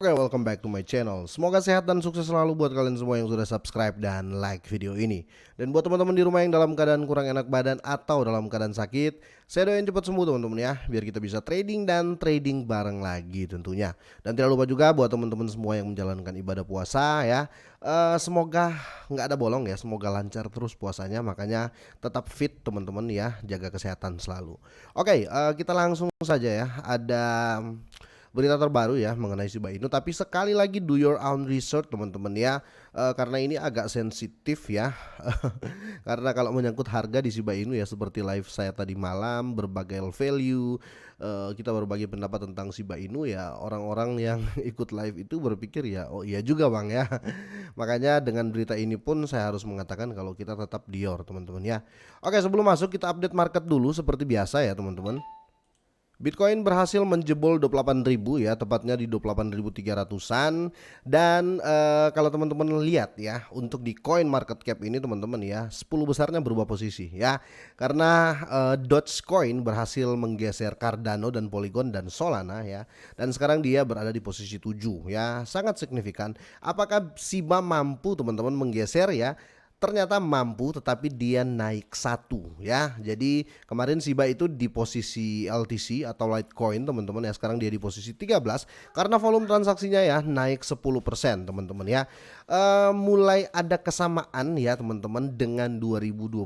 Oke, welcome back to my channel. Semoga sehat dan sukses selalu buat kalian semua yang sudah subscribe dan like video ini. Dan buat teman-teman di rumah yang dalam keadaan kurang enak badan atau dalam keadaan sakit, saya doain cepat sembuh teman-teman ya, biar kita bisa trading dan trading bareng lagi tentunya. Dan tidak lupa juga buat teman-teman semua yang menjalankan ibadah puasa ya, semoga nggak ada bolong ya, semoga lancar terus puasanya. Makanya tetap fit teman-teman ya, jaga kesehatan selalu. Oke, kita langsung saja ya. Ada berita terbaru ya mengenai Shiba Inu, tapi sekali lagi do your own research teman-teman ya, karena ini agak sensitif ya. Karena kalau menyangkut harga di Shiba Inu ya, seperti live saya tadi malam berbagai value, kita berbagi pendapat tentang Shiba Inu ya, orang-orang yang ikut live itu berpikir ya, oh iya juga bang ya. Makanya dengan berita ini pun saya harus mengatakan kalau kita tetap dior teman-teman ya. Oke, sebelum masuk kita update market dulu seperti biasa ya teman-teman. Bitcoin berhasil menjebol 28.000 ya, tepatnya di 28.300-an. Dan kalau teman-teman lihat ya, untuk di coin market cap ini teman-teman ya, 10 besarnya berubah posisi ya. Karena Dogecoin berhasil menggeser Cardano dan Polygon dan Solana ya. Dan sekarang dia berada di posisi 7 ya, sangat signifikan. Apakah SIBA mampu teman-teman menggeser ya? Ternyata mampu, tetapi dia naik satu ya. Jadi kemarin Shiba itu di posisi LTC atau Litecoin teman-teman ya, sekarang dia di posisi 13 karena volume transaksinya ya naik 10% teman-teman ya. Mulai ada kesamaan ya teman-teman dengan 2021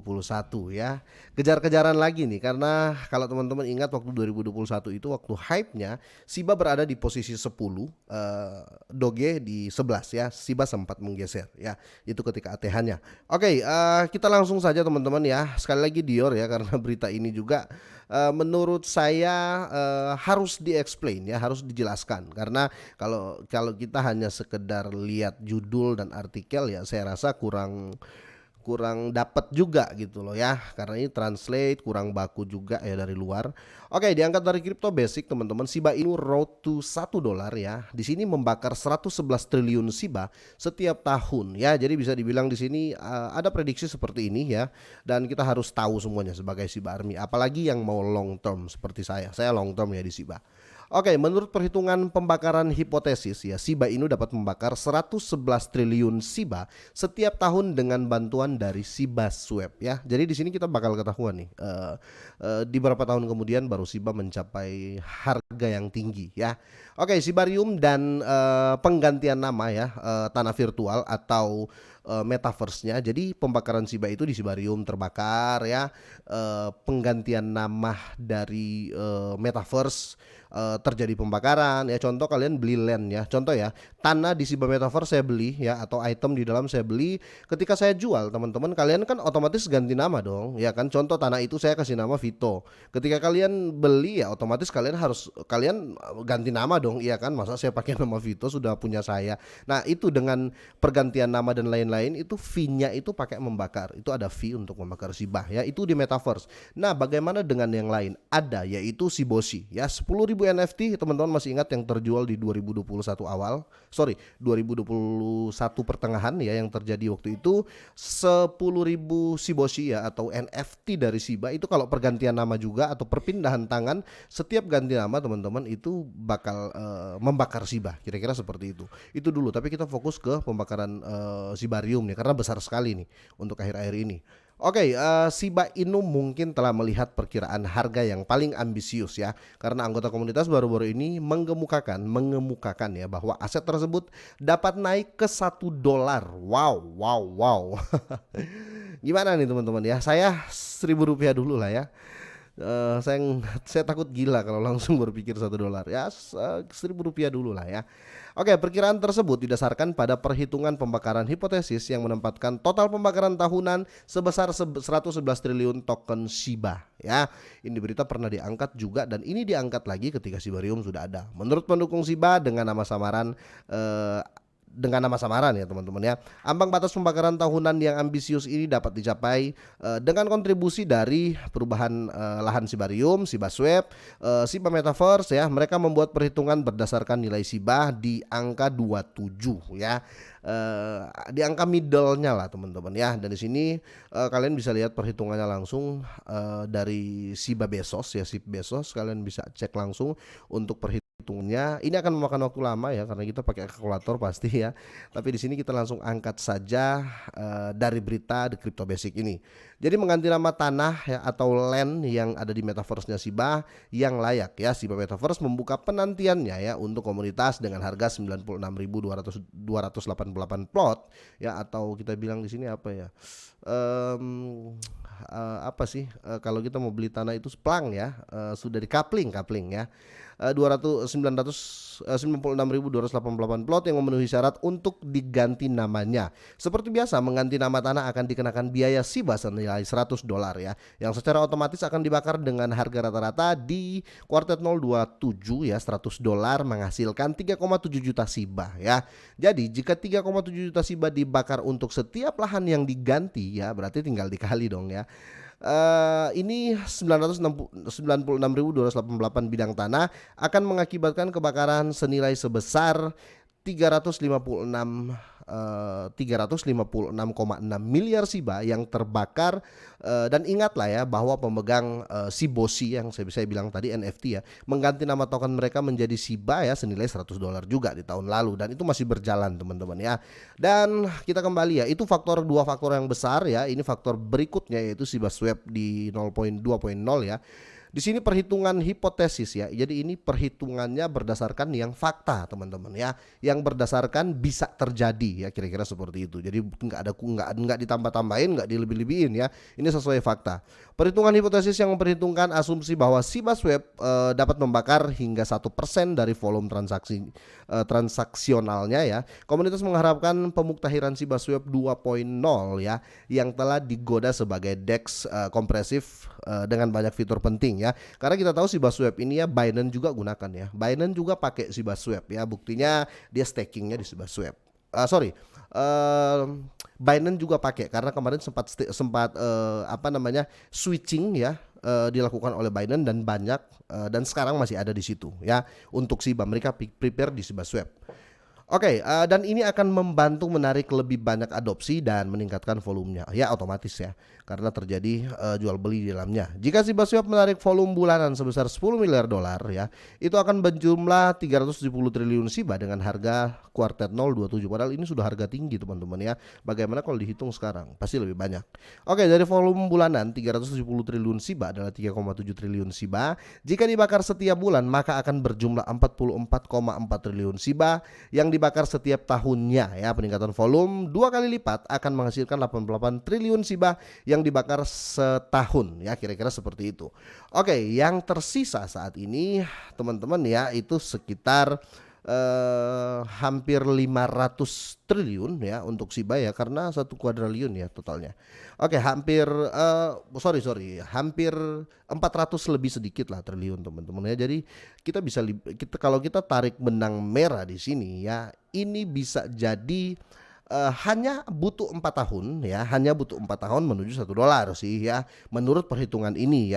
ya. Kejar-kejaran lagi nih, karena kalau teman-teman ingat waktu 2021 itu waktu hype-nya Shiba berada di posisi 10, Doge di 11 ya. Shiba sempat menggeser ya. Itu ketika ATH-nya. Oke, kita langsung saja teman-teman ya. Sekali lagi Dior ya, karena berita ini juga menurut saya harus di-explain ya, harus dijelaskan. Karena kalau kalau kita hanya sekedar lihat judul dan artikel ya, saya rasa kurang kurang dapat juga gitu loh ya, karena ini translate kurang baku juga ya dari luar. Oke, diangkat dari Crypto Basic teman-teman, Shiba Inu road to $1 ya. Di sini membakar 111 triliun Shiba setiap tahun ya. Jadi bisa dibilang di sini ada prediksi seperti ini ya. Dan kita harus tahu semuanya sebagai Shiba Army, apalagi yang mau long term seperti saya. Saya long term ya di Shiba. Oke, menurut perhitungan pembakaran hipotesis ya, Shiba Inu dapat membakar 111 triliun Shiba setiap tahun dengan bantuan dari Shiba Swap ya. Jadi di sini kita bakal ketahuan nih, di beberapa tahun kemudian baru Shiba mencapai harga yang tinggi ya. Oke, Shibarium dan penggantian nama ya, tanah virtual atau metaverse-nya. Jadi pembakaran Shiba itu di Shibarium terbakar ya. Penggantian nama dari metaverse, terjadi pembakaran ya. Contoh kalian beli land ya, contoh ya, tanah di Shiba Metaverse saya beli ya, atau item di dalam saya beli, ketika saya jual teman-teman, kalian kan otomatis ganti nama dong ya kan. Contoh tanah itu saya kasih nama Vito, ketika kalian beli ya otomatis kalian ganti nama dong ya kan. Masa saya pakai nama Vito sudah punya saya. Nah itu dengan pergantian nama dan lain-lain, itu fee-nya itu pakai membakar, itu ada fee untuk membakar Shiba ya, itu di Metaverse. Nah bagaimana dengan yang lain? Ada, yaitu Shiboshi ya, 10.000 NFT teman-teman masih ingat yang terjual di 2021 awal, sorry 2021 pertengahan ya, yang terjadi waktu itu 10.000 Shiboshi ya, atau NFT dari Shiba. Itu kalau pergantian nama juga atau perpindahan tangan, setiap ganti nama teman-teman itu bakal membakar Shiba, kira-kira seperti itu dulu. Tapi kita fokus ke pembakaran Shibarium nih, karena besar sekali nih untuk akhir-akhir ini. Oke, Shiba Inu mungkin telah melihat perkiraan harga yang paling ambisius ya, karena anggota komunitas baru-baru ini mengemukakan ya bahwa aset tersebut dapat naik ke $1. Wow, wow, wow. Gimana nih teman-teman ya? Saya Rp1.000 dulu lah ya. Saya takut gila kalau langsung berpikir $1 ya. Rp1.000 dulu lah ya. Oke, perkiraan tersebut didasarkan pada perhitungan pembakaran hipotesis yang menempatkan total pembakaran tahunan sebesar 111 triliun token Shiba ya. Ini berita pernah diangkat juga, dan ini diangkat lagi ketika Shibarium sudah ada. Menurut pendukung Shiba dengan nama samaran, ya teman-teman ya, ambang batas pembakaran tahunan yang ambisius ini dapat dicapai dengan kontribusi dari perubahan lahan Shibarium, Shiba Swap, Shiba Metaverse ya. Mereka membuat perhitungan berdasarkan nilai Shiba di angka 27 ya, di angka middle-nya lah teman-teman ya. Dan di sini kalian bisa lihat perhitungannya langsung dari Shiba Bezos ya, Shiba Bezos, kalian bisa cek langsung untuk perhitungan hitungnya ini akan memakan waktu lama ya karena kita pakai kalkulator pasti ya. Tapi di sini kita langsung angkat saja dari berita The Crypto Basic ini. Jadi mengganti nama tanah ya atau land yang ada di metaverse-nya Shiba yang layak ya. Shiba Metaverse membuka penantiannya ya untuk komunitas dengan harga 96.288 plot ya, atau kita bilang di sini apa ya? Apa sih kalau kita mau beli tanah itu plang ya, sudah di kapling ya, 996.288 plot yang memenuhi syarat untuk diganti namanya. Seperti biasa mengganti nama tanah akan dikenakan biaya Shiba senilai $100 ya, yang secara otomatis akan dibakar dengan harga rata-rata di kuartal 027 ya, $100 menghasilkan 3,7 juta Shiba ya. Jadi jika 3,7 juta Shiba dibakar untuk setiap lahan yang diganti ya, berarti tinggal dikali dong ya. Ini 996.288 bidang tanah akan mengakibatkan kebakaran senilai sebesar 356,6 miliar Shiba yang terbakar, dan ingatlah ya bahwa pemegang Shiboshi yang saya bilang tadi NFT ya, mengganti nama token mereka menjadi Shiba ya senilai $100 juga di tahun lalu, dan itu masih berjalan teman-teman ya. Dan kita kembali ya, itu dua faktor yang besar ya. Ini faktor berikutnya yaitu Shiba Swap di 0.2.0 ya. Di sini perhitungan hipotesis ya. Jadi ini perhitungannya berdasarkan yang fakta teman-teman ya, yang berdasarkan bisa terjadi ya, kira-kira seperti itu. Jadi nggak ditambah-tambahin, nggak dilebih-lebihin ya. Ini sesuai fakta. Perhitungan hipotesis yang memperhitungkan asumsi bahwa Shiba Swap dapat membakar hingga 1% dari volume transaksionalnya ya. Komunitas mengharapkan pemuktahiran Shiba Swap 2.0 ya, yang telah digoda sebagai DEX kompresif dengan banyak fitur penting ya. Karena kita tahu Shiba Swap ini ya Binance juga gunakan ya. Binance juga pakai Shiba Swap ya. Buktinya dia stakingnya di Shiba Swap. Binance juga pakai karena kemarin sempat switching ya, dilakukan oleh Binance dan banyak, dan sekarang masih ada di situ ya untuk Shiba, mereka prepare di Shiba Swap. Oke, dan ini akan membantu menarik lebih banyak adopsi dan meningkatkan volumenya ya, otomatis ya, karena terjadi jual beli di dalamnya. Jika Shiba Swap menarik volume bulanan sebesar $10 miliar ya, itu akan berjumlah 370 triliun Shiba dengan harga kuartal 027. Padahal ini sudah harga tinggi teman-teman ya. Bagaimana kalau dihitung sekarang? Pasti lebih banyak. Oke, dari volume bulanan 370 triliun Shiba adalah 3,7 triliun Shiba. Jika dibakar setiap bulan maka akan berjumlah 44,4 triliun Shiba yang dibakar setiap tahunnya ya. Peningkatan volume 2 kali lipat akan menghasilkan 88 triliun Shiba yang dibakar setahun ya, kira-kira seperti itu. Oke, yang tersisa saat ini teman-teman ya itu sekitar hampir 500 triliun ya untuk Shiba ya, karena 1 kuadriliun ya totalnya. Oke, hampir hampir 400 lebih sedikit lah triliun teman-teman ya. Jadi kalau kita tarik benang merah di sini ya, ini bisa jadi hanya butuh 4 tahun ya, menuju $1 sih ya, menurut perhitungan ini.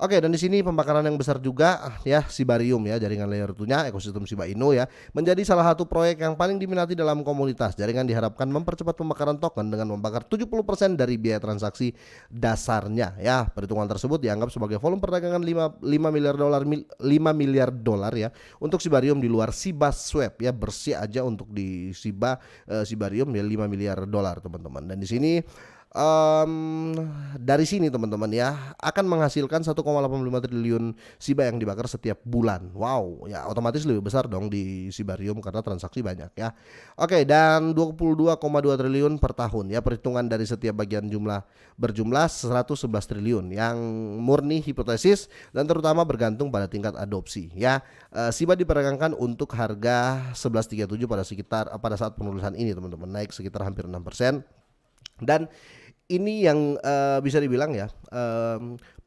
Oke, dan di sini pembakaran yang besar juga ya Shibarium ya, jaringan layer 2-nya ekosistem Shiba Inu ya, menjadi salah satu proyek yang paling diminati dalam komunitas. Jaringan diharapkan mempercepat pembakaran token dengan membakar 70% dari biaya transaksi dasarnya ya. Perhitungan tersebut dianggap sebagai volume perdagangan 5 miliar dolar ya untuk Shibarium di luar Shiba Swap ya, bersih aja untuk di Shibarium ya $5 miliar teman-teman. Dan di sini dari sini teman-teman ya akan menghasilkan 1,85 triliun Shiba yang dibakar setiap bulan. Wow ya, otomatis lebih besar dong di Shibarium karena transaksi banyak ya. Oke, dan 22,2 triliun per tahun ya. Perhitungan dari setiap bagian berjumlah 111 triliun yang murni hipotesis dan terutama bergantung pada tingkat adopsi ya. Shiba diperdagangkan untuk harga 11.37 pada saat penulisan ini teman-teman, naik sekitar hampir 6%. Dan ini yang bisa dibilang ya,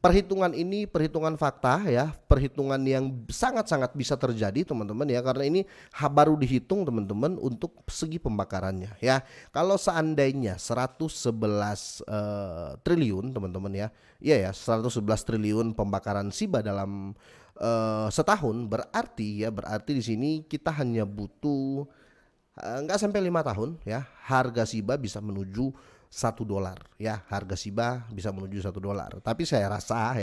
perhitungan ini perhitungan fakta ya, perhitungan yang sangat-sangat bisa terjadi teman-teman ya, karena ini baru dihitung teman-teman untuk segi pembakarannya ya. Kalau seandainya 111 triliun teman-teman ya, iya ya 111 triliun pembakaran Shiba dalam setahun, berarti di sini kita hanya butuh nggak sampai 5 tahun ya, harga Shiba bisa menuju $1 ya, harga Shiba bisa menuju $1. Tapi saya rasa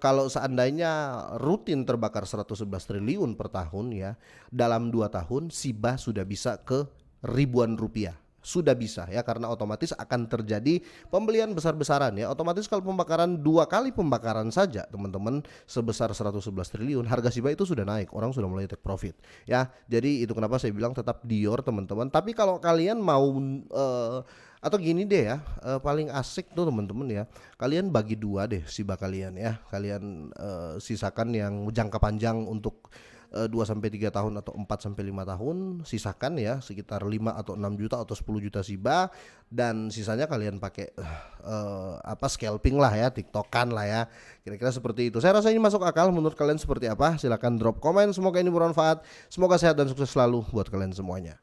kalau seandainya rutin terbakar 111 triliun per tahun ya, dalam 2 tahun Siba sudah bisa ke ribuan rupiah. Sudah bisa ya, karena otomatis akan terjadi pembelian besar-besaran ya. Otomatis kalau pembakaran 2 kali pembakaran saja teman-teman sebesar 111 triliun, harga Shiba itu sudah naik, orang sudah mulai take profit ya. Jadi itu kenapa saya bilang tetap Dior teman-teman. Tapi kalau kalian mau atau gini deh ya, paling asik tuh teman-teman ya, kalian bagi dua deh Shiba kalian ya. Kalian sisakan yang jangka panjang untuk 2 sampai 3 tahun atau 4 sampai 5 tahun, sisakan ya sekitar 5 atau 6 juta atau 10 juta Shiba, dan sisanya kalian pakai scalping lah ya, tiktokan lah ya. Kira-kira seperti itu. Saya rasa ini masuk akal. Menurut kalian seperti apa? Silahkan drop komen. Semoga ini bermanfaat. Semoga sehat dan sukses selalu buat kalian semuanya.